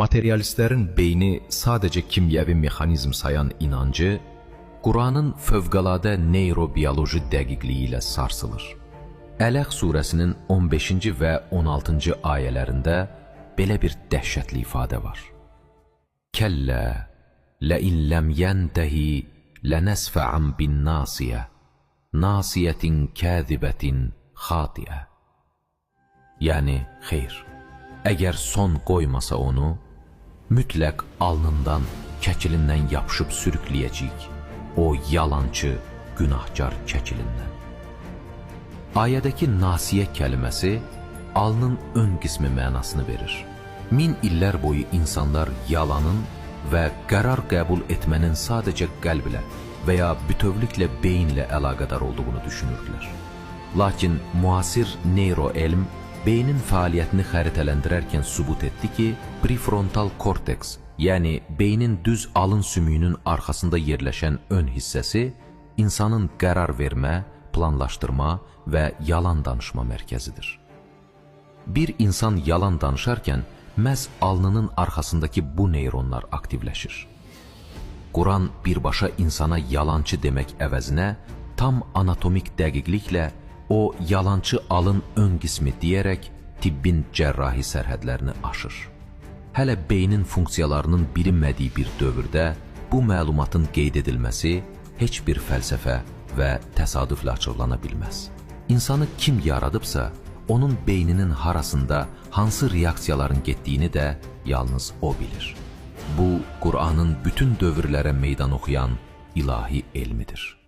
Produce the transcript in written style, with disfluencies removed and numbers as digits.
Materyalistlərin beyni sadəcə kimyəvi mexanizm sayan inancı, Quranın fövqəladə neyrobiyoloji dəqiqliyi ilə sarsılır. Ələq surəsinin 15-ci və 16-cı ayələrində belə bir dəhşətli ifadə var. Kəllə, ləin ləm yəntəhi, lənəsfə'an bin nasiyə, nasiyətin kəzibətin xatiyə. Yəni, xeyr, əgər son qoymasa onu, mütləq alnından, kəkilindən yapışıb sürükləyəcək, o yalançı, günahkar kəkilindən. Ayədəki nasiyə kəlməsi alnın ön qismi mənasını verir. 1000 illər boyu insanlar yalanın və qərar qəbul etmənin sadəcə qəlblə və ya bütövlüklə beyinlə əlaqədar olduğunu düşünürdülər. Lakin müasir neyroelm beynin fəaliyyətini xəritələndirərkən sübut etdi ki, prefrontal korteks, yəni beynin düz alın sümüyünün arxasında yerləşən ön hissəsi, insanın qərar vermə, planlaşdırma və yalan danışma mərkəzidir. Bir insan yalan danışarkən, məhz alnının arxasındakı bu neyronlar aktivləşir. Quran birbaşa insana yalancı demək əvəzinə, tam anatomik dəqiqliklə o yalançı alın ön qismi deyərək tibbin cərrahi sərhədlərini aşır. Hələ beynin funksiyalarının bilinmədiyi bir dövrdə bu məlumatın qeyd edilməsi heç bir fəlsəfə və təsadüflə açıqlana bilməz. İnsanı kim yaradıbsa, onun beyninin harasında hansı reaksiyaların getdiyini də yalnız o bilir. Bu, Qur'anın bütün dövrlərə meydan oxuyan ilahi elmidir.